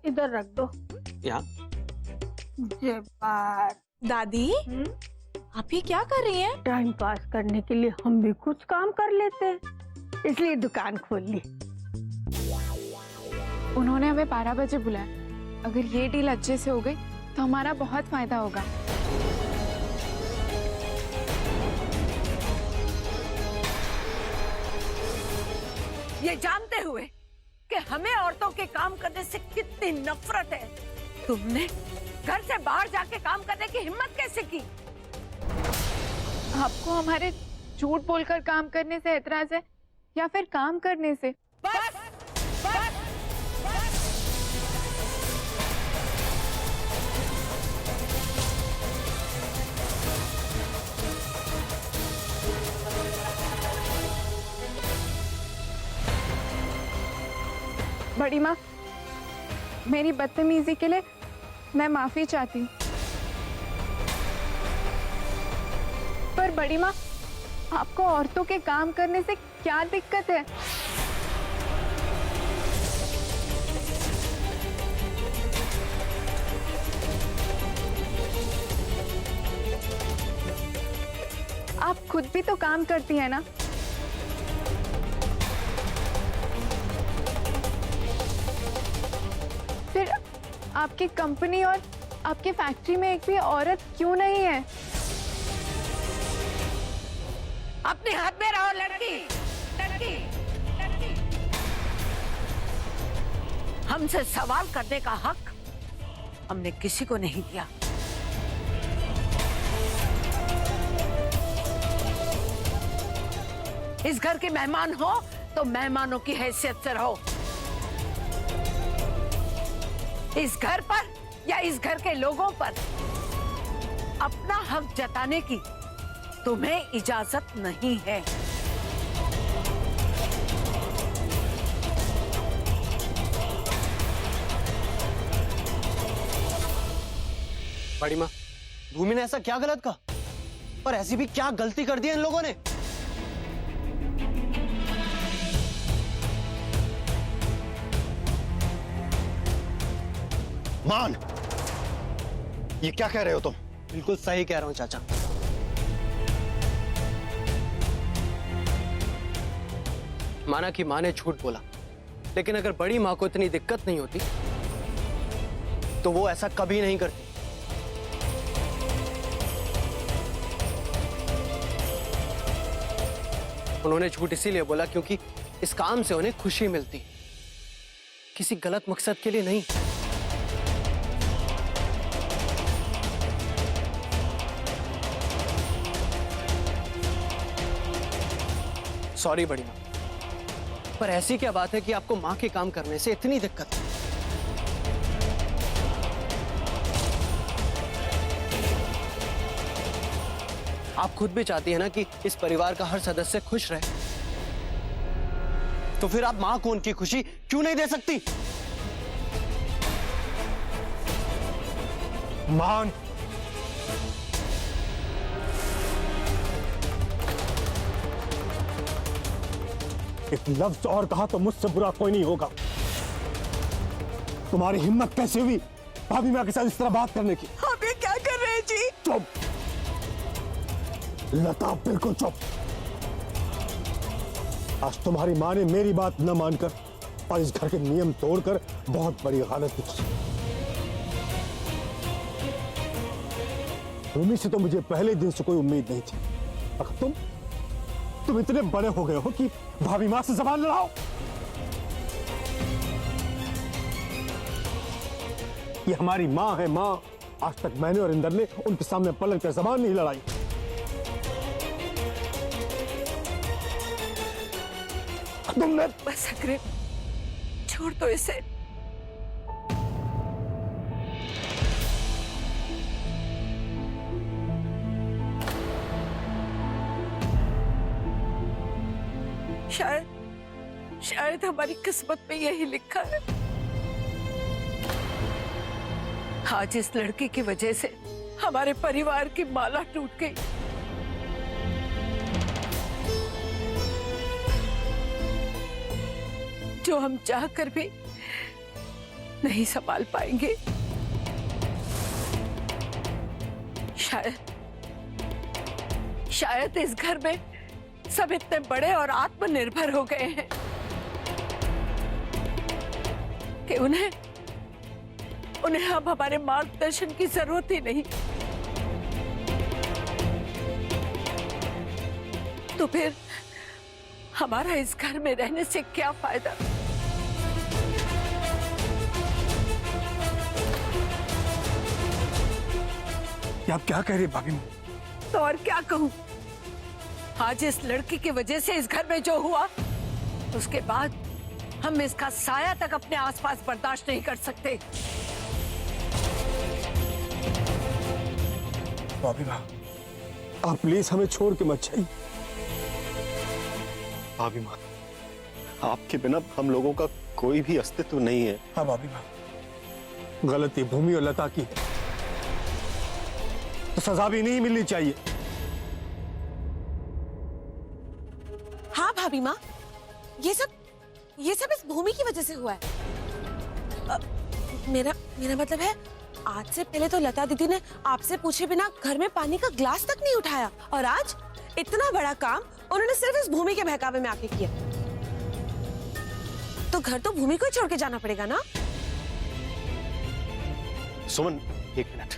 इधर रख दो। यहाँ जब्बार। दादी आप ये क्या कर रही हैं? टाइम पास करने के लिए हम भी कुछ काम कर लेते हैं, इसलिए दुकान खोल ली। उन्होंने हमें 12 बजे बुलाया। अगर ये डील अच्छे से हो गई तो हमारा बहुत फायदा होगा। ये जानते हुए कि हमें औरतों के काम करने से कितनी नफरत है, तुमने घर से बाहर जाके काम करने की हिम्मत कैसे की? आपको हमारे झूठ बोलकर काम करने से एतराज है या फिर काम करने से? बस, बस, बड़ी माँ, मेरी बदतमीजी के लिए मैं माफी चाहती हूँ। पर बड़ी माँ, आपको औरतों के काम करने से क्या दिक्कत है? आप खुद भी तो काम करती हैं ना? फिर आपकी कंपनी और आपकी फैक्ट्री में एक भी औरत क्यों नहीं है? अपने हाथ में रहो लड़की, लड़की, लड़की। हमसे सवाल करने का हक हमने किसी को नहीं दिया। इस घर के मेहमान हो तो मेहमानों की हैसियत से रहो। इस घर पर या इस घर के लोगों पर अपना हक जताने की तुम्हें इजाजत नहीं है। बड़ी माँ, भूमि ने ऐसा क्या गलत कहा? और ऐसी भी क्या गलती कर दी इन लोगों ने? मान, ये क्या कह रहे हो तुम? बिल्कुल सही कह रहा हूं चाचा। माना कि माँ ने झूठ बोला, लेकिन अगर बड़ी माँ को इतनी दिक्कत नहीं होती तो वो ऐसा कभी नहीं करती। उन्होंने झूठ इसीलिए बोला क्योंकि इस काम से उन्हें खुशी मिलती, किसी गलत मकसद के लिए नहीं। सॉरी बड़ी माँ, पर ऐसी क्या बात है कि आपको माँ के काम करने से इतनी दिक्कत है? आप खुद भी चाहती है ना कि इस परिवार का हर सदस्य खुश रहे, तो फिर आप माँ को उनकी खुशी क्यों नहीं दे सकती? मान, एक लफ्ज और कहा तो मुझसे बुरा कोई नहीं होगा। तुम्हारी हिम्मत कैसे हुई भाभी माँ के साथ इस तरह बात करने की? आप ये क्या कर रहे हैं जी? चुप लता, बिल्कुल चुप। आज तुम्हारी माँ ने मेरी बात न मानकर और इस घर के नियम तोड़कर बहुत बड़ी गलती की। भूमि से तो मुझे पहले दिन से कोई उम्मीद नहीं थी, मगर तुम इतने बड़े हो गए हो कि भाभी माँ से जबान लड़ाओ। ये हमारी माँ है, माँ। आज तक मैंने और इंदर ने उनके सामने पलट कर जबान नहीं लड़ाई। तुमने बस अग्रे, छोड़ दो इसे। शायद हमारी किस्मत में यही लिखा है। आज इस लड़की की वजह से हमारे परिवार की माला टूट गई। जो हम चाहकर भी नहीं संभाल पाएंगे। शायद इस घर में सब इतने बड़े और आत्मनिर्भर हो गए हैं कि उन्हें अब हमारे मार्गदर्शन की जरूरत ही नहीं। तो फिर हमारा इस घर में रहने से क्या फायदा? आप क्या कह रही भाभी? तो और क्या कहूं? आज इस लड़की की वजह से इस घर में जो हुआ, उसके बाद हम इसका साया तक अपने आसपास बर्दाश्त नहीं कर सकते। भाभी माँ, आप प्लीज हमें छोड़ के मत जाइए। भाभी माँ, आपके बिना हम लोगों का कोई भी अस्तित्व नहीं है। हाँ भाभी माँ, गलती भूमि और लता की है, तो सजा भी नहीं मिलनी चाहिए। हाँ भाभी माँ, ये सब इस भूमि की वजह से हुआ है। मेरा मतलब है, आज से पहले तो लता दीदी ने आपसे पूछे बिना घर में पानी का ग्लास तक नहीं उठाया, और आज इतना बड़ा काम उन्होंने सिर्फ इस भूमि के बहकावे में आके किया। तो घर तो भूमि को ही छोड़ के जाना पड़ेगा ना। सुमन, एक मिनट।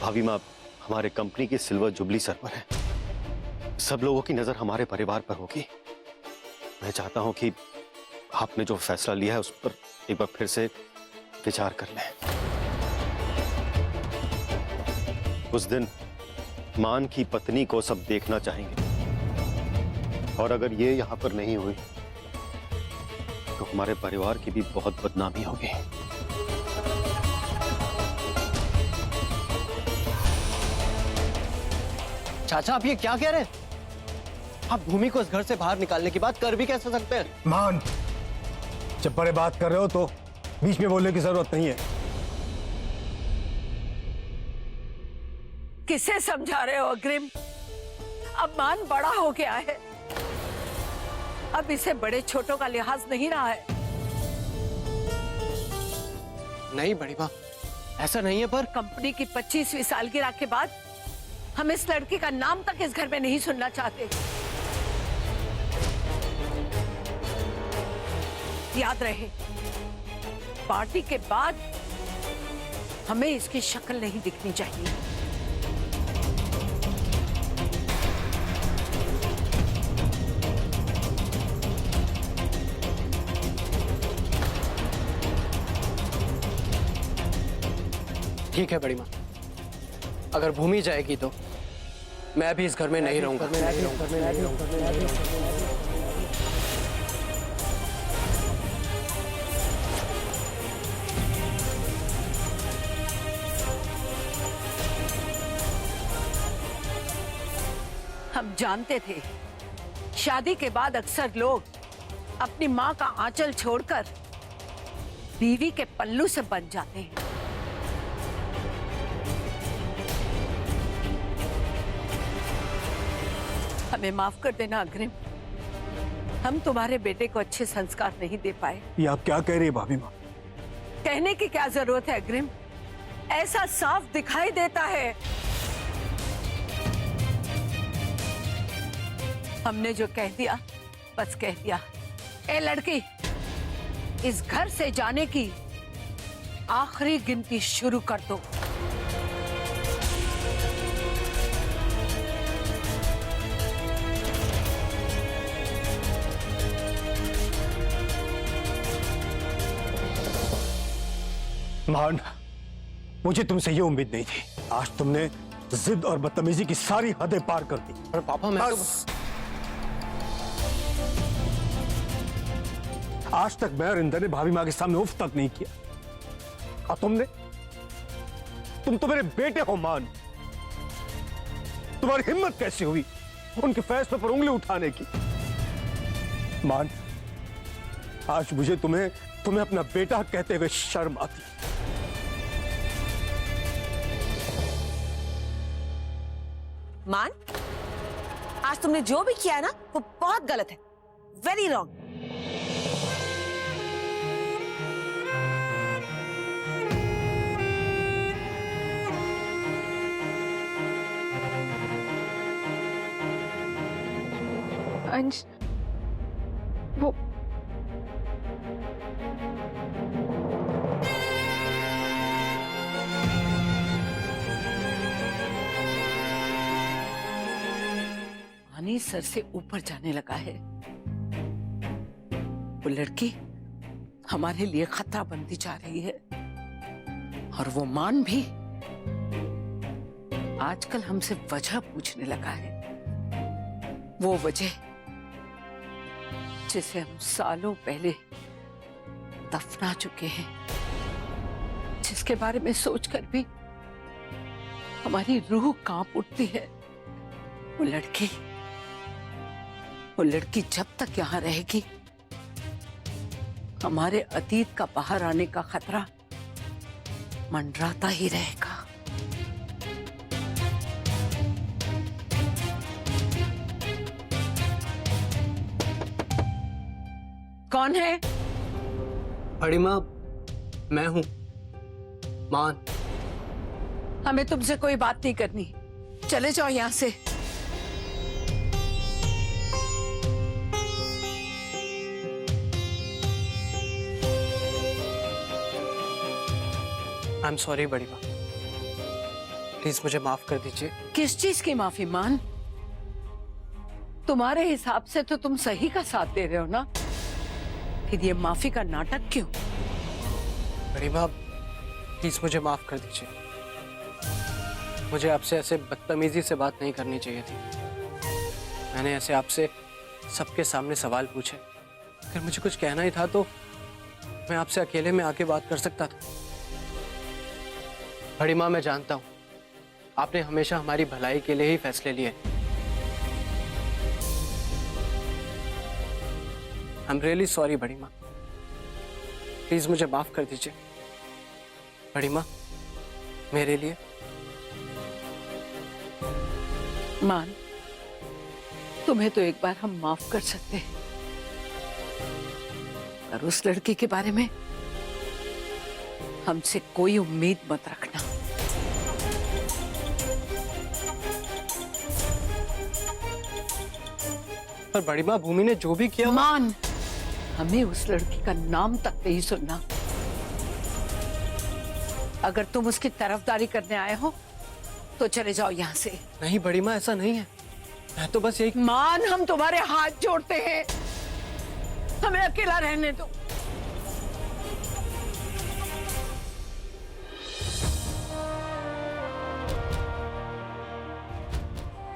भाभी माँ, हमारे कंपनी की सिल्वर जुबली सर पर है। सब लोगों की नजर हमारे परिवार पर होगी। मैं चाहता हूं कि आपने जो फैसला लिया है उस पर एक बार फिर से विचार कर लें। उस दिन मान की पत्नी को सब देखना चाहेंगे, और अगर ये यहां पर नहीं हुई तो हमारे परिवार की भी बहुत बदनामी होगी। चाचा, आप ये क्या कह रहे हैं? आप भूमि को इस घर से बाहर निकालने की बात कर भी कैसे सकते हैं? मान, जब बड़े बात कर रहे हो तो बीच में बोलने की जरूरत नहीं है। किसे समझा रहे हो अग्रिम? अब मान बड़ा हो गया है, अब इसे बड़े छोटों का लिहाज नहीं रहा है। नहीं बड़ी माँ, ऐसा नहीं है। पर कंपनी की 25वीं सालगिरह के बाद हम इस लड़की का नाम तक इस घर में नहीं सुनना चाहते। याद रहे, पार्टी के बाद हमें इसकी शक्ल नहीं दिखनी चाहिए। ठीक है बड़ी माँ, अगर भूमि जाएगी तो मैं भी इस घर में नहीं रहूंगा। हम जानते थे शादी के बाद अक्सर लोग अपनी माँ का आंचल छोड़कर बीवी के पल्लू से बन जाते हैं। हमें माफ कर देना अग्रिम, हम तुम्हारे बेटे को अच्छे संस्कार नहीं दे पाए। ये आप क्या कह रही है भाभी माँ? कहने की क्या जरूरत है अग्रिम, ऐसा साफ दिखाई देता है। हमने जो कह दिया बस कह दिया। ए लड़की, इस घर से जाने की आखिरी गिनती शुरू कर दो। मान, मुझे तुमसे ये उम्मीद नहीं थी। आज तुमने जिद और बदतमीजी की सारी हदें पार कर दी। पर पापा, मैं तो... आज तक मैं और इंदर ने भाभी माँ के सामने उफ तक नहीं किया, और तुम तो मेरे बेटे हो मान। तुम्हारी हिम्मत कैसे हुई उनके फैसले पर उंगली उठाने की? मान, आज मुझे तुम्हें अपना बेटा कहते हुए शर्म आती। मान, आज तुमने जो भी किया है ना वो बहुत गलत है, वेरी रॉन्ग। अंश, वो पानी सर से ऊपर जाने लगा है। वो लड़की हमारे लिए खतरा बनती जा रही है, और वो मान भी आजकल हमसे वजह पूछने लगा है। वो वजह जिसे हम सालों पहले दफना चुके हैं, जिसके बारे में सोचकर भी हमारी रूह कांप उठती है। वो लड़की जब तक यहाँ रहेगी, हमारे अतीत का बाहर आने का खतरा मंडराता ही रहेगा। कौन है? बड़ी माँ, मैं हूं, मान। हमें तुमसे कोई बात नहीं करनी, चले जाओ यहाँ से। आई एम सॉरी बड़ी माँ, प्लीज मुझे माफ कर दीजिए। किस चीज की माफी मान? तुम्हारे हिसाब से तो तुम सही का साथ दे रहे हो ना, फिर ये माफी का नाटक क्यों? बड़ी माँ, प्लीज मुझे माफ कर दीजिए। मुझे आपसे ऐसे बदतमीजी से बात नहीं करनी चाहिए थी। मैंने ऐसे आपसे सबके सामने सवाल पूछे। अगर मुझे कुछ कहना ही था तो मैं आपसे अकेले में आके बात कर सकता था। बड़ी माँ, मैं जानता हूं आपने हमेशा हमारी भलाई के लिए ही फैसले लिए। आई एम रियली सॉरी बड़ी माँ, प्लीज मुझे माफ कर दीजिए। बड़ी माँ, मेरे लिए। मान, तुम्हें तो एक बार हम माफ कर सकते हैं, पर उस लड़के के बारे में हमसे कोई उम्मीद मत रखना। पर बड़ी माँ, भूमि ने जो भी किया। मान, हमें उस लड़की का नाम तक नहीं सुनना। अगर तुम उसकी तरफदारी करने आए हो तो चले जाओ यहाँ से। नहीं बड़ी माँ, ऐसा नहीं है। मैं तो बस यही। मान, हम तुम्हारे हाथ जोड़ते हैं, हमें अकेला रहने दो।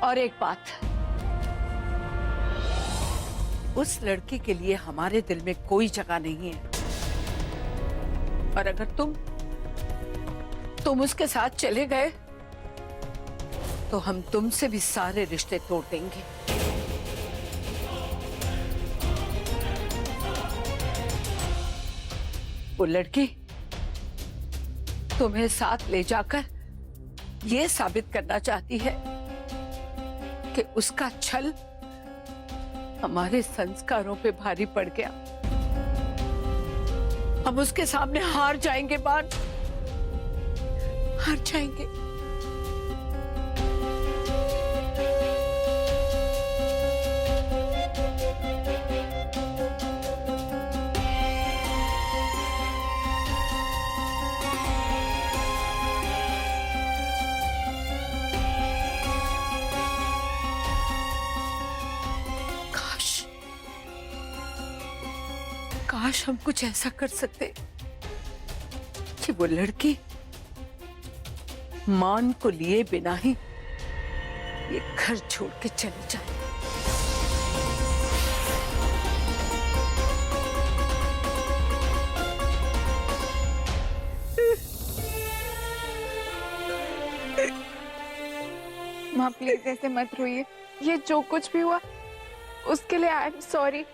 और एक बात, उस लड़की के लिए हमारे दिल में कोई जगह नहीं है, और अगर तुम उसके साथ चले गए तो हम तुमसे भी सारे रिश्ते तोड़ देंगे। वो लड़की तुम्हें साथ ले जाकर ये साबित करना चाहती है कि उसका छल हमारे संस्कारों पे भारी पड़ गया। हम उसके सामने हार जाएंगे मान, हार जाएंगे। काश हम कुछ ऐसा कर सकते कि वो लड़की मान को लिए बिना ही ये घर छोड़ के चली जाए। माँ प्लीज ऐसे मत रोइए। ये जो कुछ भी हुआ उसके लिए आई एम सॉरी।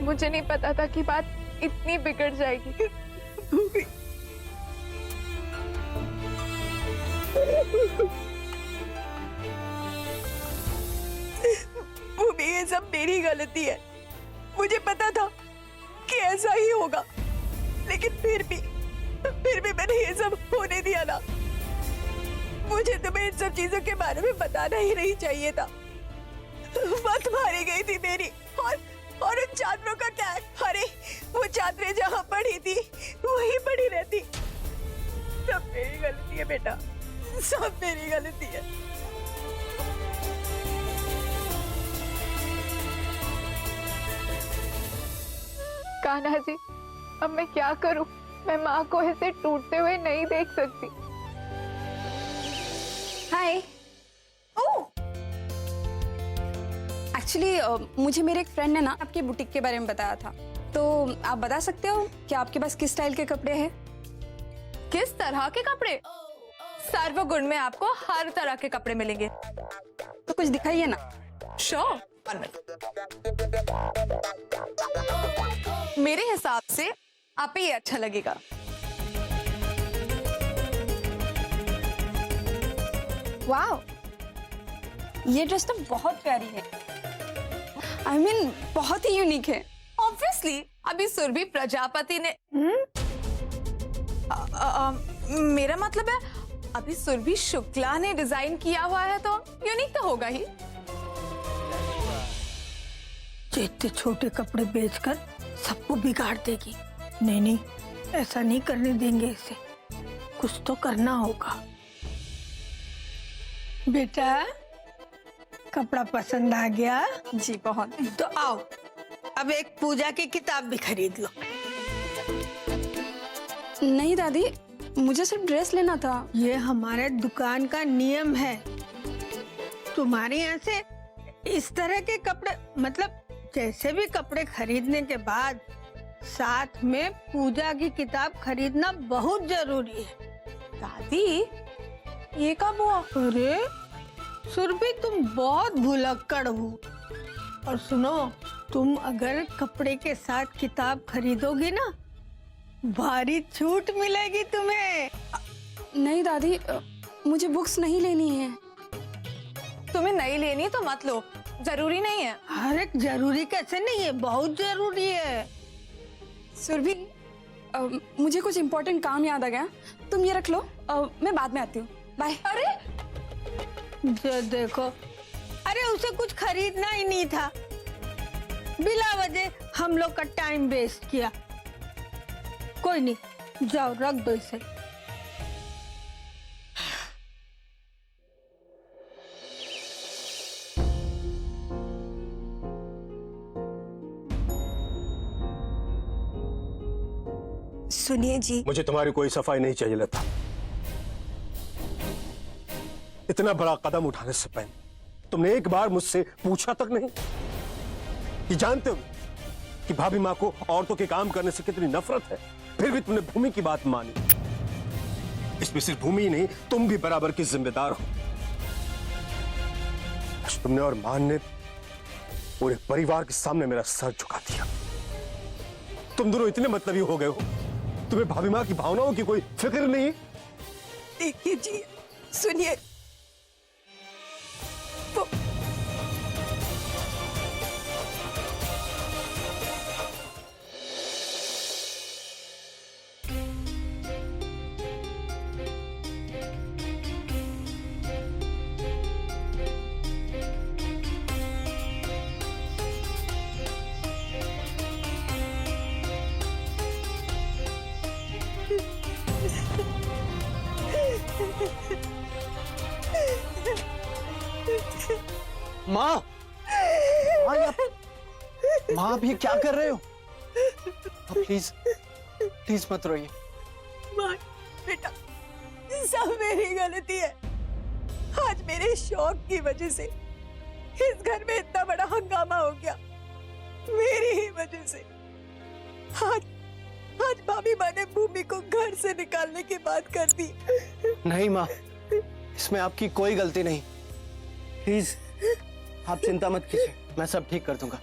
मुझे नहीं पता था कि बात इतनी बिगड़ जाएगी। भूमि, ये सब मेरी गलती है। मुझे पता था कि ऐसा ही होगा, लेकिन फिर भी मैंने ये सब होने दिया ना। मुझे तुम्हें इन सब चीजों के बारे में बताना ही नहीं चाहिए था। मत मारी गई थी मेरी। और उन चादरों का क्या है? अरे वो चादरें जहाँ पड़ी थी वहीं पड़ी रहती। सब मेरी गलती है बेटा, सब मेरी गलती है। कान्हा जी, अब मैं क्या करूं? मैं माँ को ऐसे टूटते हुए नहीं देख सकती। हाय। एक्चुअली मुझे मेरे एक फ्रेंड ने ना आपकी बुटीक के बारे में बताया था, तो आप बता सकते हो कि आपके पास किस स्टाइल के कपड़े हैं? किस तरह के कपड़े? सर्वगुण में आपको हर तरह के कपड़े मिलेंगे। तो कुछ दिखाइए ना। श्योर, मेरे हिसाब से आप ही अच्छा लगेगा। वाह, ये ड्रेस तो बहुत प्यारी है। I mean, बहुत ही यूनिक है। ऑब्वियसली अभी सुरभि प्रजापति ने मेरा मतलब है अभी सुरभि शुक्ला ने डिजाइन किया हुआ है, तो यूनिक तो होगा ही। जो इतने छोटे कपड़े बेचकर सबको बिगाड़ देगी। नहीं, ऐसा नहीं करने देंगे इसे। कुछ तो करना होगा। बेटा, कपड़ा पसंद आ गया? जी बहुत। तो आओ, अब एक पूजा की किताब भी खरीद लो। नहीं दादी, मुझे सिर्फ ड्रेस लेना था। ये हमारे दुकान का नियम है। तुम्हारे यहाँ से इस तरह के कपड़े, मतलब जैसे भी कपड़े खरीदने के बाद साथ में पूजा की किताब खरीदना बहुत जरूरी है। दादी, ये कब हुआ? अरे सुरभि, तुम बहुत भुलक्कड़ हो। और सुनो, तुम अगर कपड़े के साथ किताब खरीदोगी ना, भारी छूट मिलेगी तुम्हें। नहीं दादी, मुझे बुक्स नहीं लेनी है। तुम्हें नहीं लेनी तो मत लो, जरूरी नहीं है। अरे जरूरी कैसे नहीं है, बहुत जरूरी है। सुरभि, मुझे कुछ इम्पोर्टेंट काम याद आ गया, तुम ये रख लो, मैं बाद में आती हूँ। बाय। अरे जो देखो, अरे उसे कुछ खरीदना ही नहीं था, बिला वजह हम लोग का टाइम वेस्ट किया। कोई नहीं, जाओ रख दो इसे। सुनिए जी, मुझे तुम्हारी कोई सफाई नहीं चाहिए लता। इतना बड़ा कदम उठाने से पहले तुमने एक बार मुझसे पूछा तक नहीं? ये जानते हो कि भाभी माँ को औरतों के काम करने से कितनी नफरत है, फिर भी तुमने भूमि की बात मानी। इसमें सिर्फ भूमि ही नहीं, तुम भी बराबर की जिम्मेदार हो। तुमने और मान ने पूरे परिवार के सामने मेरा सर झुका दिया। तुम दोनों इतने मतलबी हो गए हो, तुम्हें भाभी माँ की भावनाओं की कोई फिक्र नहीं। देखिए जी, सुनिए, माँ, माँ आप ये क्या कर रहे हो? प्लीज प्लीज मत रोइए। माँ, बेटा, सब मेरी गलती है। आज मेरे शौक की वजह से इस घर में इतना बड़ा हंगामा हो गया, मेरी ही वजह से। आज भाभी माँ ने भूमि को घर से निकालने की बात कर दी। नहीं माँ, इसमें आपकी कोई गलती नहीं। प्लीज आप चिंता मत कीजिए, मैं सब ठीक कर दूंगा।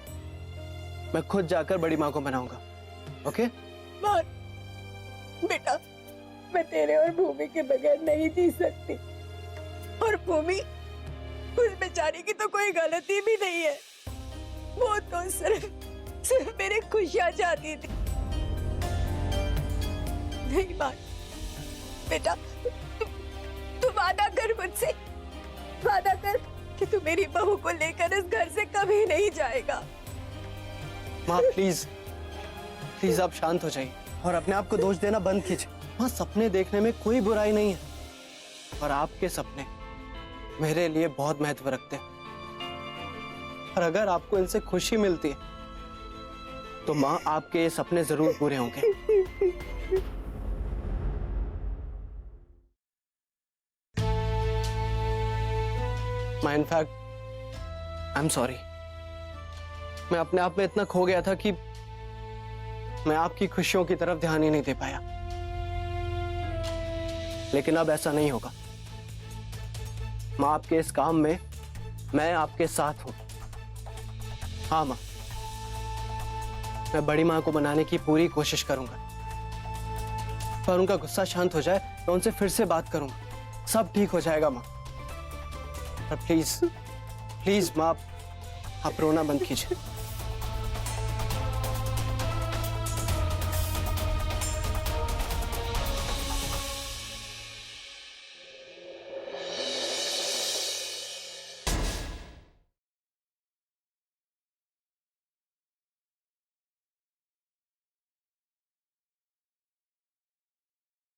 मैं खुद जाकर बड़ी माँ को मनाऊंगा। ओके? माँ, बेटा, मैं तेरे और भूमि के बगैर नहीं जी सकती। और भूमि, उस बेचारी की तो कोई गलती भी नहीं है। वो तो सिर्फ मेरी खुशियां चाहती थी। नहीं माँ, बेटा, तू वादा कर मुझसे, वादा कर कि तू मेरी बहू को लेकर इस घर से कभी नहीं जाएगा। माँ प्लीज प्लीज आप शांत हो जाइए और अपने आप को दोष देना बंद कीजिए। माँ सपने देखने में कोई बुराई नहीं है और आपके सपने मेरे लिए बहुत महत्व रखते हैं और अगर आपको इनसे खुशी मिलती है तो माँ आपके ये सपने जरूर पूरे होंगे। माँ इनफैक्ट आई एम सॉरी, मैं अपने आप में इतना खो गया था कि मैं आपकी खुशियों की तरफ ध्यान ही नहीं दे पाया। लेकिन अब ऐसा नहीं होगा। माँ आपके इस काम में मैं आपके साथ हूं। हाँ माँ, मैं बड़ी माँ को मनाने की पूरी कोशिश करूंगा पर उनका गुस्सा शांत हो जाए तो उनसे फिर से बात करूंगा। सब ठीक हो जाएगा माँ। पर प्लीज प्लीज माँ आप रोना बंद कीजिए।